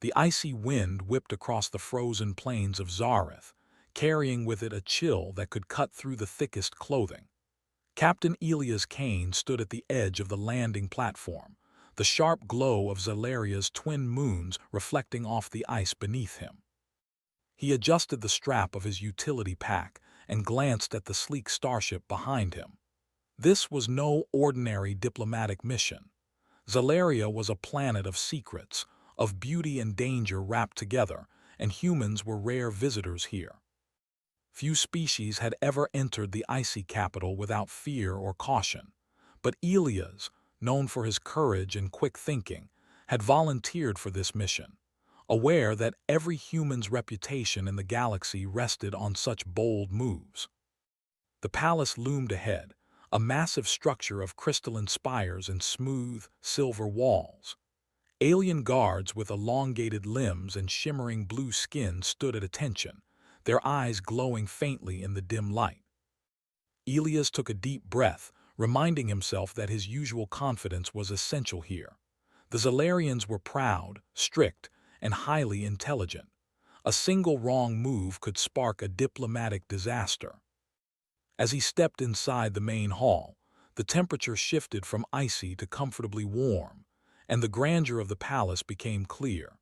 The icy wind whipped across the frozen plains of Zareth, carrying with it a chill that could cut through the thickest clothing. Captain Elias Kane stood at the edge of the landing platform, the sharp glow of Zalaria's twin moons reflecting off the ice beneath him. He adjusted the strap of his utility pack and glanced at the sleek starship behind him. This was no ordinary diplomatic mission. Zalaria was a planet of secrets, of beauty and danger wrapped together, and humans were rare visitors here. Few species had ever entered the icy capital without fear or caution, but Elias, known for his courage and quick thinking, had volunteered for this mission, aware that every human's reputation in the galaxy rested on such bold moves. The palace loomed ahead, a massive structure of crystalline spires and smooth, silver walls. Alien guards with elongated limbs and shimmering blue skin stood at attention, their eyes glowing faintly in the dim light. Elias took a deep breath, reminding himself that his usual confidence was essential here. The Zalarians were proud, strict, and highly intelligent. A single wrong move could spark a diplomatic disaster. As he stepped inside the main hall, the temperature shifted from icy to comfortably warm, and the grandeur of the palace became clear.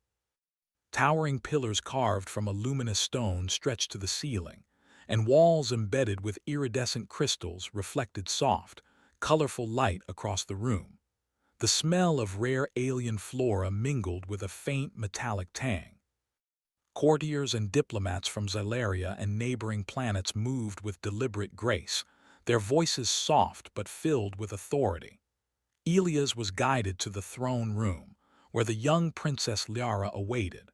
Towering pillars carved from a luminous stone stretched to the ceiling, and walls embedded with iridescent crystals reflected soft, colorful light across the room. The smell of rare alien flora mingled with a faint metallic tang. Courtiers and diplomats from Zalaria and neighboring planets moved with deliberate grace, their voices soft but filled with authority. Elias was guided to the throne room, where the young Princess Liara awaited.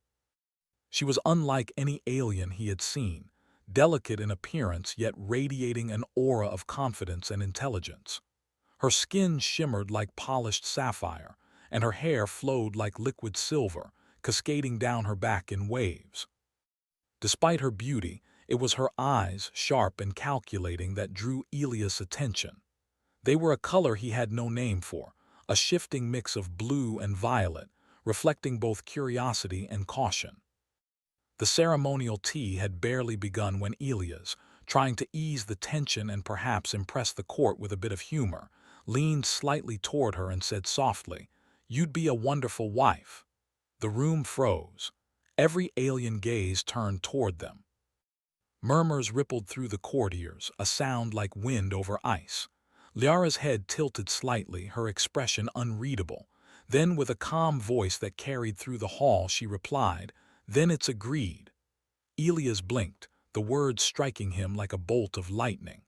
She was unlike any alien he had seen, delicate in appearance yet radiating an aura of confidence and intelligence. Her skin shimmered like polished sapphire, and her hair flowed like liquid silver, cascading down her back in waves. Despite her beauty, it was her eyes, sharp and calculating, that drew Elias' attention. They were a color he had no name for, a shifting mix of blue and violet, reflecting both curiosity and caution. The ceremonial tea had barely begun when Elias, trying to ease the tension and perhaps impress the court with a bit of humor, leaned slightly toward her and said softly, "You'd be a wonderful wife." The room froze. Every alien gaze turned toward them. Murmurs rippled through the courtiers, a sound like wind over ice. Liara's head tilted slightly, her expression unreadable. Then, with a calm voice that carried through the hall, she replied, "Then it's agreed." Elias blinked, the words striking him like a bolt of lightning.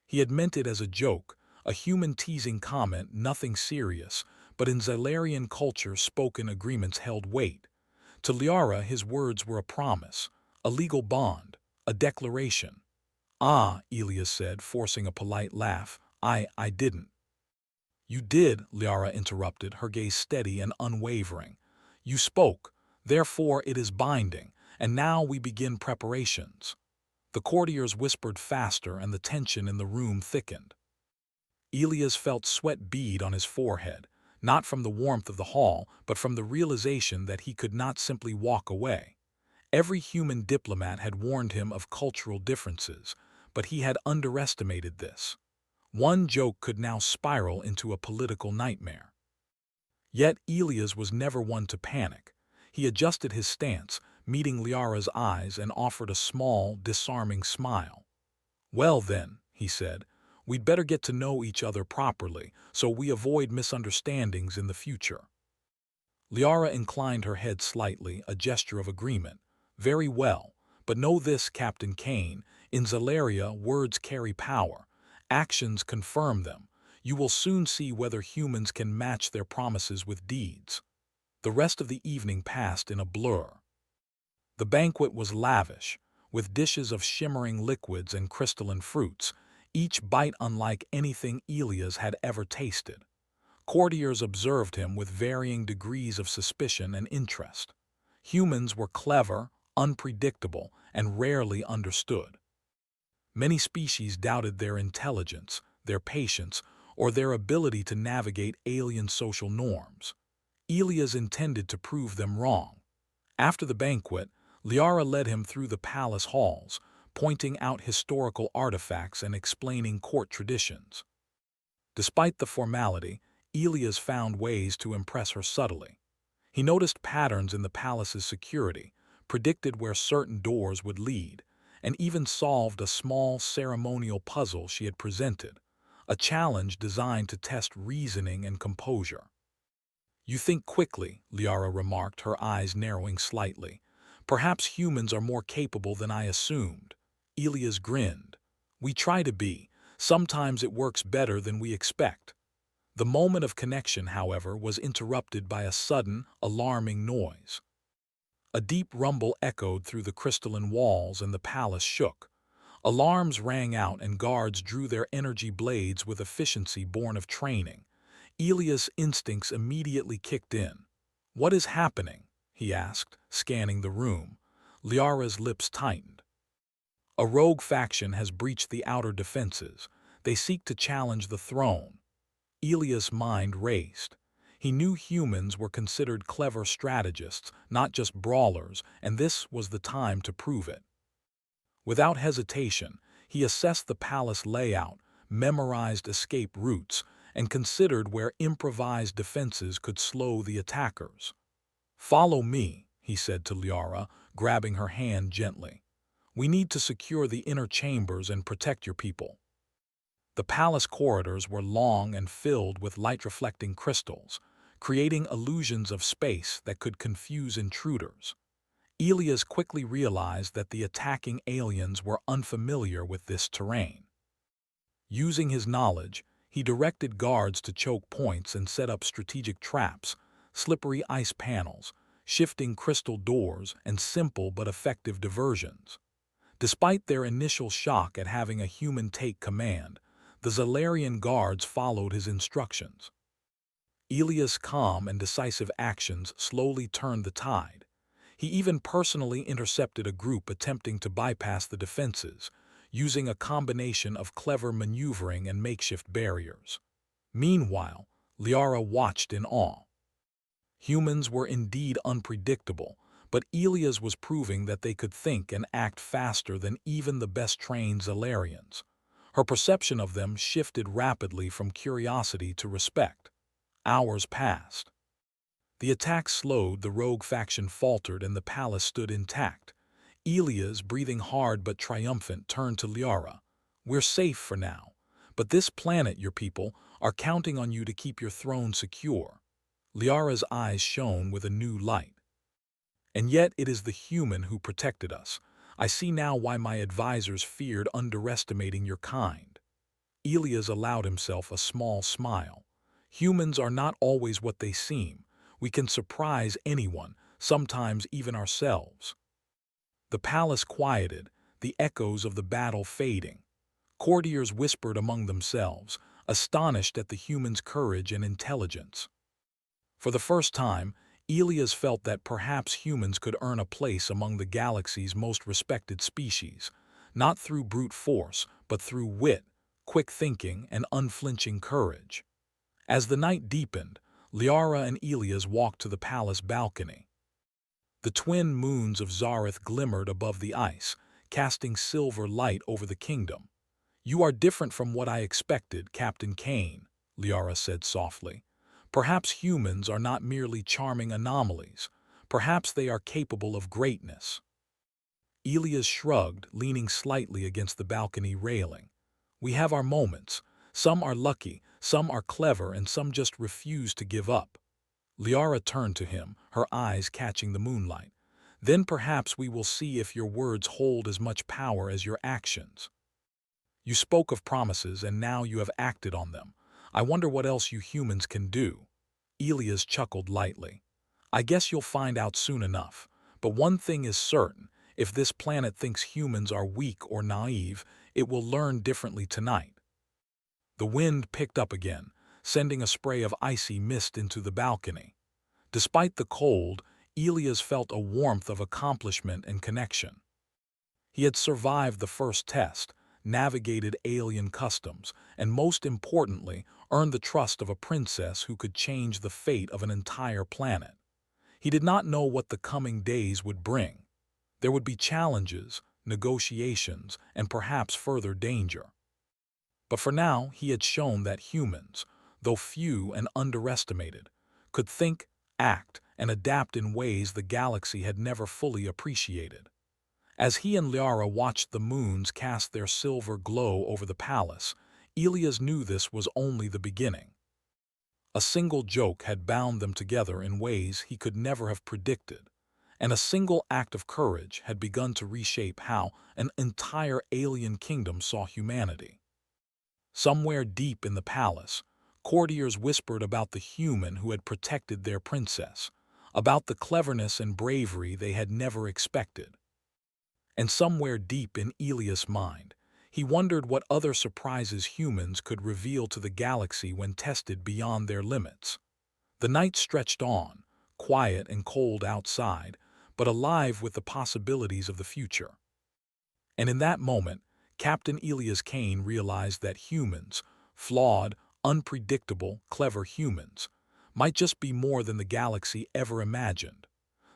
He had meant it as a joke, a human-teasing comment, nothing serious, but in Zalarian culture spoken agreements held weight. To Liara, his words were a promise, a legal bond, a declaration. "Ah," Elias said, forcing a polite laugh, I didn't." "You did," Liara interrupted, her gaze steady and unwavering. "You spoke. Therefore it is binding, and now we begin preparations." The courtiers whispered faster and the tension in the room thickened. Elias felt sweat bead on his forehead, not from the warmth of the hall, but from the realization that he could not simply walk away. Every human diplomat had warned him of cultural differences, but he had underestimated this. One joke could now spiral into a political nightmare. Yet Elias was never one to panic. He adjusted his stance, meeting Liara's eyes, and offered a small, disarming smile. "Well then," he said, "we'd better get to know each other properly, so we avoid misunderstandings in the future." Liara inclined her head slightly, a gesture of agreement. "Very well, but know this, Captain Kane, in Zalaria words carry power. Actions confirm them. You will soon see whether humans can match their promises with deeds." The rest of the evening passed in a blur. The banquet was lavish, with dishes of shimmering liquids and crystalline fruits, each bite unlike anything Elias had ever tasted. Courtiers observed him with varying degrees of suspicion and interest. Humans were clever, unpredictable, and rarely understood. Many species doubted their intelligence, their patience, or their ability to navigate alien social norms. Elias intended to prove them wrong. After the banquet, Liara led him through the palace halls, pointing out historical artifacts and explaining court traditions. Despite the formality, Elias found ways to impress her subtly. He noticed patterns in the palace's security, predicted where certain doors would lead, and even solved a small ceremonial puzzle she had presented, a challenge designed to test reasoning and composure. "You think quickly," Liara remarked, her eyes narrowing slightly. "Perhaps humans are more capable than I assumed." Elias grinned. "We try to be. Sometimes it works better than we expect." The moment of connection, however, was interrupted by a sudden, alarming noise. A deep rumble echoed through the crystalline walls and the palace shook. Alarms rang out and guards drew their energy blades with efficiency born of training. Elias' instincts immediately kicked in. "What is happening?" he asked, scanning the room. Liara's lips tightened. "A rogue faction has breached the outer defenses. They seek to challenge the throne." Elias' mind raced. He knew humans were considered clever strategists, not just brawlers, and this was the time to prove it. Without hesitation, he assessed the palace layout, memorized escape routes, and considered where improvised defenses could slow the attackers. "Follow me," he said to Liara, grabbing her hand gently. "We need to secure the inner chambers and protect your people." The palace corridors were long and filled with light-reflecting crystals, creating illusions of space that could confuse intruders. Elias quickly realized that the attacking aliens were unfamiliar with this terrain. Using his knowledge, he directed guards to choke points and set up strategic traps, slippery ice panels, shifting crystal doors, and simple but effective diversions. Despite their initial shock at having a human take command, the Zalarian guards followed his instructions. Elias' calm and decisive actions slowly turned the tide. He even personally intercepted a group attempting to bypass the defenses, using a combination of clever maneuvering and makeshift barriers. Meanwhile, Liara watched in awe. Humans were indeed unpredictable, but Elias was proving that they could think and act faster than even the best-trained Zalarians. Her perception of them shifted rapidly from curiosity to respect. Hours passed. The attack slowed, the rogue faction faltered, and the palace stood intact. Elias, breathing hard but triumphant, turned to Liara. "We're safe for now, but this planet, your people, are counting on you to keep your throne secure." Liara's eyes shone with a new light. "And yet it is the human who protected us. I see now why my advisors feared underestimating your kind." Elias allowed himself a small smile. "Humans are not always what they seem. We can surprise anyone, sometimes even ourselves." The palace quieted, the echoes of the battle fading. Courtiers whispered among themselves, astonished at the humans' courage and intelligence. For the first time, Elias felt that perhaps humans could earn a place among the galaxy's most respected species, not through brute force, but through wit, quick thinking, and unflinching courage. As the night deepened, Liara and Elias walked to the palace balcony. The twin moons of Zareth glimmered above the ice, casting silver light over the kingdom. "You are different from what I expected, Captain Kane," Liara said softly. "Perhaps humans are not merely charming anomalies. Perhaps they are capable of greatness." Elias shrugged, leaning slightly against the balcony railing. "We have our moments. Some are lucky, some are clever, and some just refuse to give up." Liara turned to him, her eyes catching the moonlight. "Then perhaps we will see if your words hold as much power as your actions. You spoke of promises, and now you have acted on them. I wonder what else you humans can do." Elias chuckled lightly. "I guess you'll find out soon enough. But one thing is certain, if this planet thinks humans are weak or naive, it will learn differently tonight." The wind picked up again, sending a spray of icy mist into the balcony. Despite the cold, Elias felt a warmth of accomplishment and connection. He had survived the first test, navigated alien customs, and most importantly, earned the trust of a princess who could change the fate of an entire planet. He did not know what the coming days would bring. There would be challenges, negotiations, and perhaps further danger. But for now, he had shown that humans, though few and underestimated, could think, act, and adapt in ways the galaxy had never fully appreciated. As he and Liara watched the moons cast their silver glow over the palace, Elias knew this was only the beginning. A single joke had bound them together in ways he could never have predicted, and a single act of courage had begun to reshape how an entire alien kingdom saw humanity. Somewhere deep in the palace, courtiers whispered about the human who had protected their princess, about the cleverness and bravery they had never expected. And somewhere deep in Elias' mind, he wondered what other surprises humans could reveal to the galaxy when tested beyond their limits. The night stretched on, quiet and cold outside, but alive with the possibilities of the future. And in that moment, Captain Elias Kane realized that humans, flawed, unpredictable, clever humans, might just be more than the galaxy ever imagined.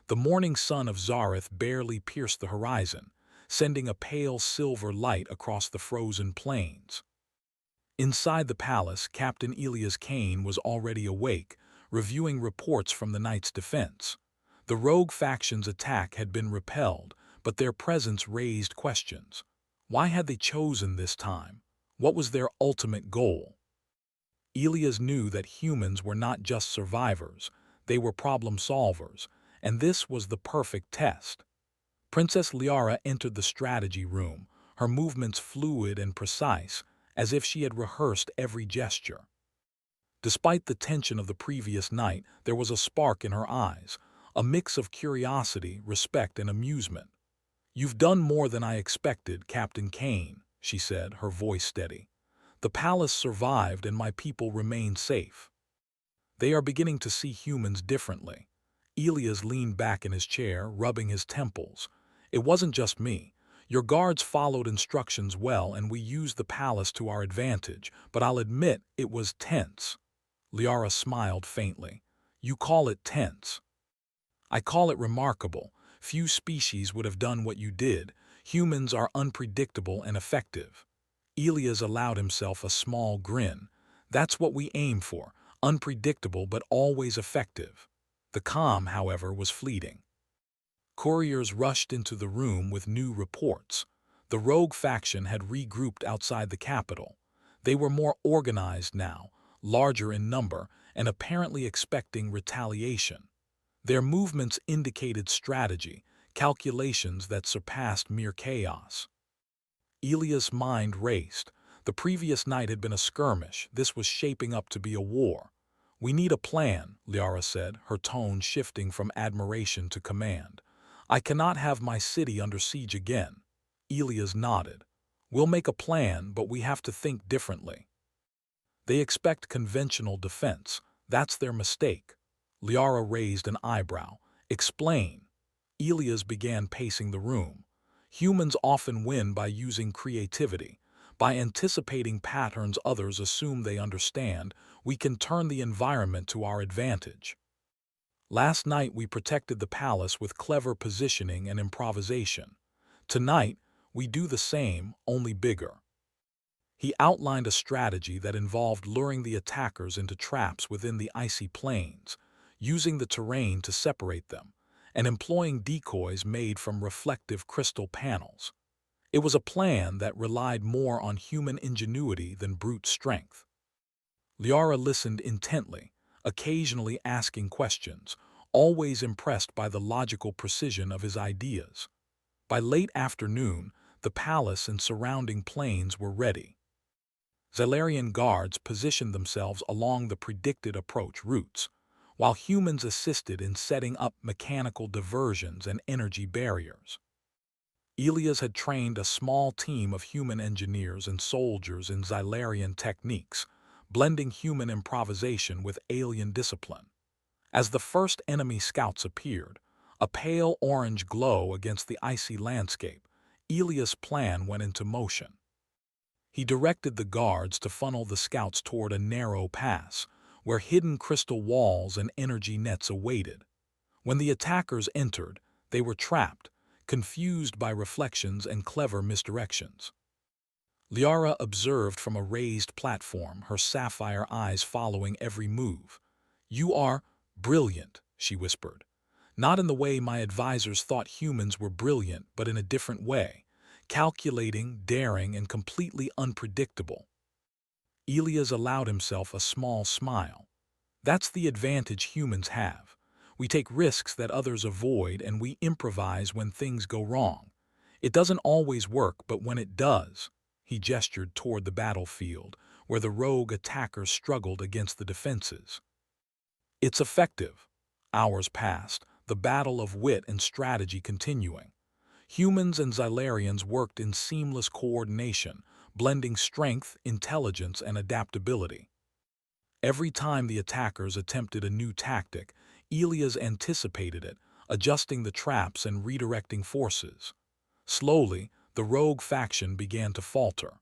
The morning sun of Zareth barely pierced the horizon, sending a pale silver light across the frozen plains. Inside the palace, Captain Elias Kane was already awake, reviewing reports from the night's defense. The rogue faction's attack had been repelled, but their presence raised questions. Why had they chosen this time? What was their ultimate goal? Elias knew that humans were not just survivors, they were problem solvers, and this was the perfect test. Princess Liara entered the strategy room, her movements fluid and precise, as if she had rehearsed every gesture. Despite the tension of the previous night, there was a spark in her eyes, a mix of curiosity, respect, and amusement. "You've done more than I expected, Captain Kane," she said, her voice steady. "The palace survived and my people remain safe. They are beginning to see humans differently." Elias leaned back in his chair, rubbing his temples. "It wasn't just me. Your guards followed instructions well and we used the palace to our advantage, but I'll admit it was tense." Liara smiled faintly. "You call it tense. I call it remarkable. Few species would have done what you did. Humans are unpredictable and effective." Elias allowed himself a small grin. "That's what we aim for, unpredictable but always effective." The calm, however, was fleeting. Couriers rushed into the room with new reports. The rogue faction had regrouped outside the capital. They were more organized now, larger in number, and apparently expecting retaliation. Their movements indicated strategy, calculations that surpassed mere chaos. Elias' mind raced. The previous night had been a skirmish. This was shaping up to be a war. "We need a plan," Liara said, her tone shifting from admiration to command. "I cannot have my city under siege again." Elias nodded. "We'll make a plan, but we have to think differently. They expect conventional defense. That's their mistake." Liara raised an eyebrow. "Explain." Elias began pacing the room. "Humans often win by using creativity. By anticipating patterns others assume they understand, we can turn the environment to our advantage. Last night we protected the palace with clever positioning and improvisation. Tonight, we do the same, only bigger." He outlined a strategy that involved luring the attackers into traps within the icy plains, using the terrain to separate them, and employing decoys made from reflective crystal panels. It was a plan that relied more on human ingenuity than brute strength. Liara listened intently, occasionally asking questions, always impressed by the logical precision of his ideas. By late afternoon, the palace and surrounding plains were ready. Zalarian guards positioned themselves along the predicted approach routes, while humans assisted in setting up mechanical diversions and energy barriers. Elias had trained a small team of human engineers and soldiers in Zalarian techniques, blending human improvisation with alien discipline. As the first enemy scouts appeared, a pale orange glow against the icy landscape, Elias' plan went into motion. He directed the guards to funnel the scouts toward a narrow pass, where hidden crystal walls and energy nets awaited. When the attackers entered, they were trapped, confused by reflections and clever misdirections. Liara observed from a raised platform, her sapphire eyes following every move. "You are brilliant," she whispered. "Not in the way my advisors thought humans were brilliant, but in a different way. Calculating, daring, and completely unpredictable." Elias allowed himself a small smile. "That's the advantage humans have. We take risks that others avoid, and we improvise when things go wrong. It doesn't always work, but when it does—" He gestured toward the battlefield, where the rogue attackers struggled against the defenses. "It's effective." Hours passed, the battle of wit and strategy continuing. Humans and Xylarians worked in seamless coordination, blending strength, intelligence, and adaptability. Every time the attackers attempted a new tactic, Elias anticipated it, adjusting the traps and redirecting forces. Slowly, the rogue faction began to falter.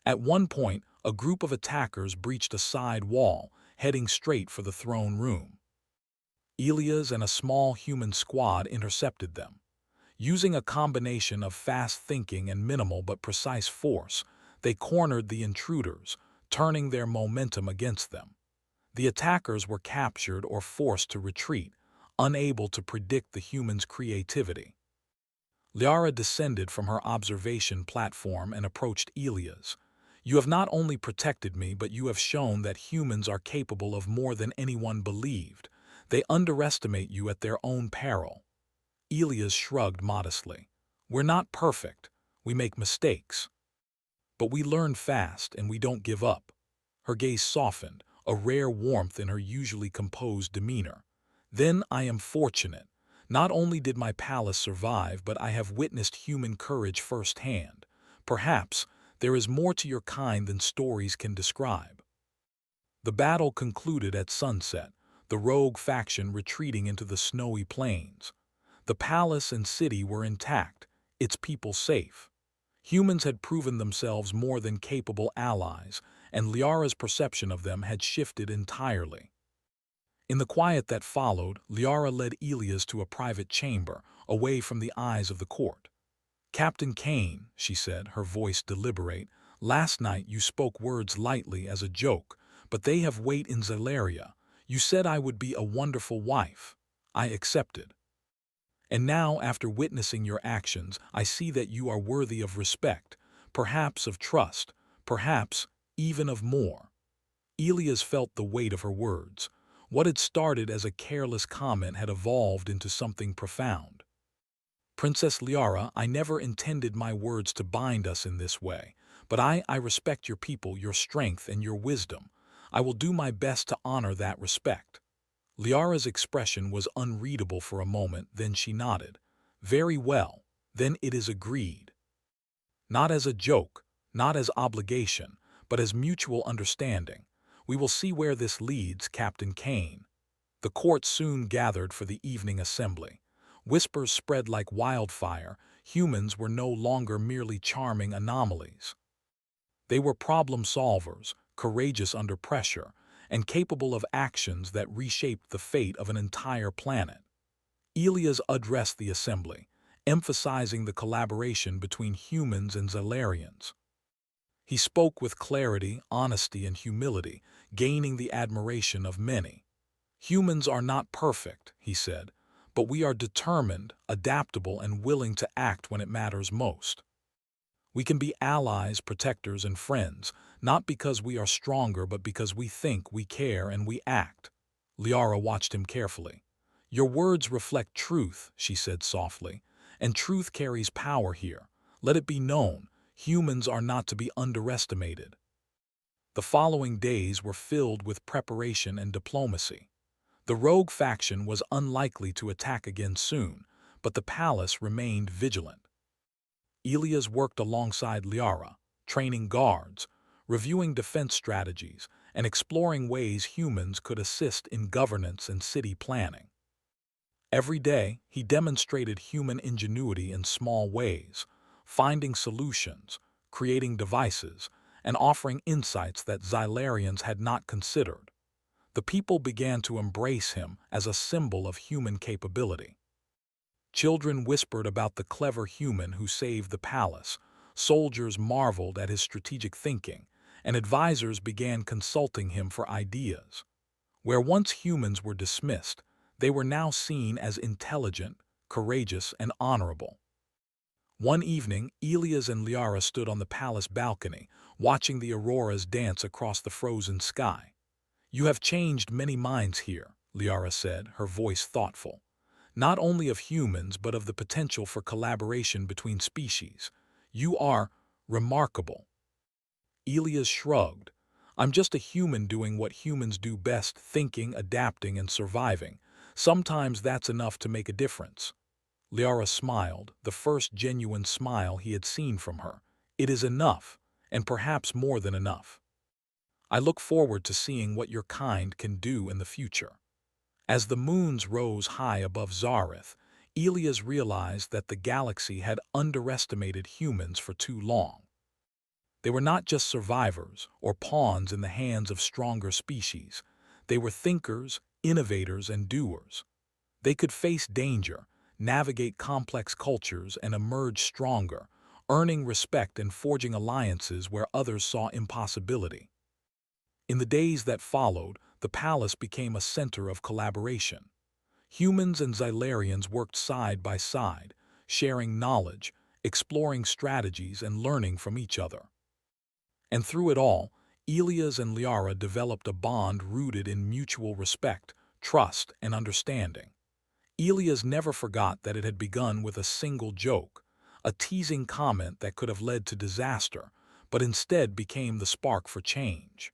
At one point, a group of attackers breached a side wall, heading straight for the throne room. Elias and a small human squad intercepted them. Using a combination of fast thinking and minimal but precise force, they cornered the intruders, turning their momentum against them. The attackers were captured or forced to retreat, unable to predict the humans' creativity. Liara descended from her observation platform and approached Elias. "You have not only protected me, but you have shown that humans are capable of more than anyone believed. They underestimate you at their own peril." Elias shrugged modestly. "We're not perfect. We make mistakes. But we learn fast and we don't give up." Her gaze softened, a rare warmth in her usually composed demeanor. "Then I am fortunate. Not only did my palace survive, but I have witnessed human courage firsthand. Perhaps there is more to your kind than stories can describe." The battle concluded at sunset, the rogue faction retreating into the snowy plains. The palace and city were intact, its people safe. Humans had proven themselves more than capable allies, and Liara's perception of them had shifted entirely. In the quiet that followed, Liara led Elias to a private chamber, away from the eyes of the court. "Captain Kane," she said, her voice deliberate, "last night you spoke words lightly as a joke, but they have weight in Zelaria. You said I would be a wonderful wife. I accepted. And now, after witnessing your actions, I see that you are worthy of respect, perhaps of trust, perhaps even of more." Elias felt the weight of her words. What had started as a careless comment had evolved into something profound. "Princess Liara, I never intended my words to bind us in this way, but I respect your people, your strength, and your wisdom. I will do my best to honor that respect." Liara's expression was unreadable for a moment, then she nodded. "Very well, then it is agreed. Not as a joke, not as obligation, but as mutual understanding. We will see where this leads, Captain Kane." The court soon gathered for the evening assembly. Whispers spread like wildfire. Humans were no longer merely charming anomalies. They were problem solvers, courageous under pressure, and capable of actions that reshaped the fate of an entire planet. Elias addressed the assembly, emphasizing the collaboration between humans and Xylarians. He spoke with clarity, honesty, and humility, gaining the admiration of many. "Humans are not perfect," he said, "but we are determined, adaptable, and willing to act when it matters most. We can be allies, protectors, and friends, not because we are stronger, but because we think, we care, and we act." Liara watched him carefully. "Your words reflect truth," she said softly, "and truth carries power here. Let it be known, humans are not to be underestimated." The following days were filled with preparation and diplomacy. The rogue faction was unlikely to attack again soon, but the palace remained vigilant. Elias worked alongside Liara, training guards, reviewing defense strategies, and exploring ways humans could assist in governance and city planning. Every day, he demonstrated human ingenuity in small ways, finding solutions, creating devices, and offering insights that Xylarians had not considered. The people began to embrace him as a symbol of human capability. Children whispered about the clever human who saved the palace, soldiers marveled at his strategic thinking, and advisors began consulting him for ideas. Where once humans were dismissed, they were now seen as intelligent, courageous, and honorable. One evening, Elias and Liara stood on the palace balcony, watching the auroras dance across the frozen sky. "You have changed many minds here," Liara said, her voice thoughtful. "Not only of humans, but of the potential for collaboration between species. You are remarkable." Elias shrugged. "I'm just a human doing what humans do best, thinking, adapting, and surviving. Sometimes that's enough to make a difference." Liara smiled, the first genuine smile he had seen from her. "It is enough, and perhaps more than enough. I look forward to seeing what your kind can do in the future." As the moons rose high above Zareth, Elias realized that the galaxy had underestimated humans for too long. They were not just survivors or pawns in the hands of stronger species. They were thinkers, innovators, and doers. They could face danger, navigate complex cultures, and emerge stronger, earning respect and forging alliances where others saw impossibility. In the days that followed, the palace became a center of collaboration. Humans and Xylarians worked side by side, sharing knowledge, exploring strategies, and learning from each other. And through it all, Elias and Liara developed a bond rooted in mutual respect, trust, and understanding. Elias never forgot that it had begun with a single joke, a teasing comment that could have led to disaster, but instead became the spark for change.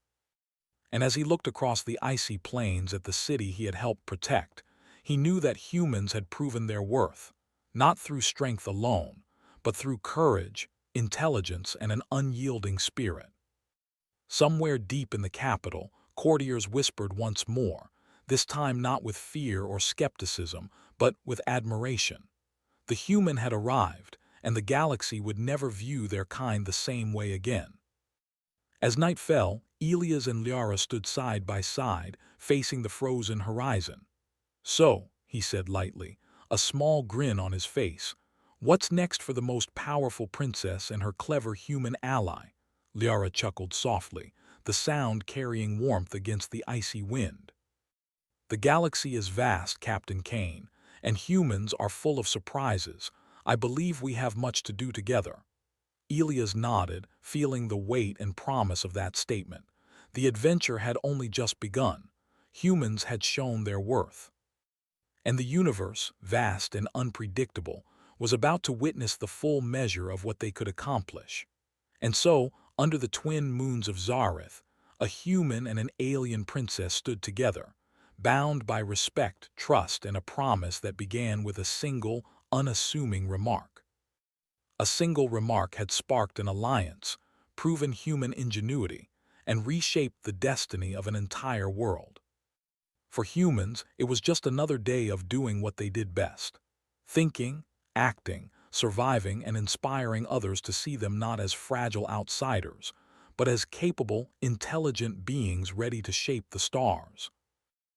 And as he looked across the icy plains at the city he had helped protect, he knew that humans had proven their worth, not through strength alone, but through courage, intelligence, and an unyielding spirit. Somewhere deep in the capital, courtiers whispered once more, this time not with fear or skepticism, but with admiration. The human had arrived, and the galaxy would never view their kind the same way again. As night fell, Elias and Liara stood side by side, facing the frozen horizon. "So," he said lightly, a small grin on his face, "what's next for the most powerful princess and her clever human ally?" Liara chuckled softly, the sound carrying warmth against the icy wind. "The galaxy is vast, Captain Kane, and humans are full of surprises. I believe we have much to do together." Elias nodded, feeling the weight and promise of that statement. The adventure had only just begun. Humans had shown their worth. And the universe, vast and unpredictable, was about to witness the full measure of what they could accomplish. And so, under the twin moons of Zareth, a human and an alien princess stood together, bound by respect, trust, and a promise that began with a single, unassuming remark. A single remark had sparked an alliance, proven human ingenuity, and reshaped the destiny of an entire world. For humans, it was just another day of doing what they did best: thinking, acting, surviving, and inspiring others to see them not as fragile outsiders, but as capable, intelligent beings ready to shape the stars.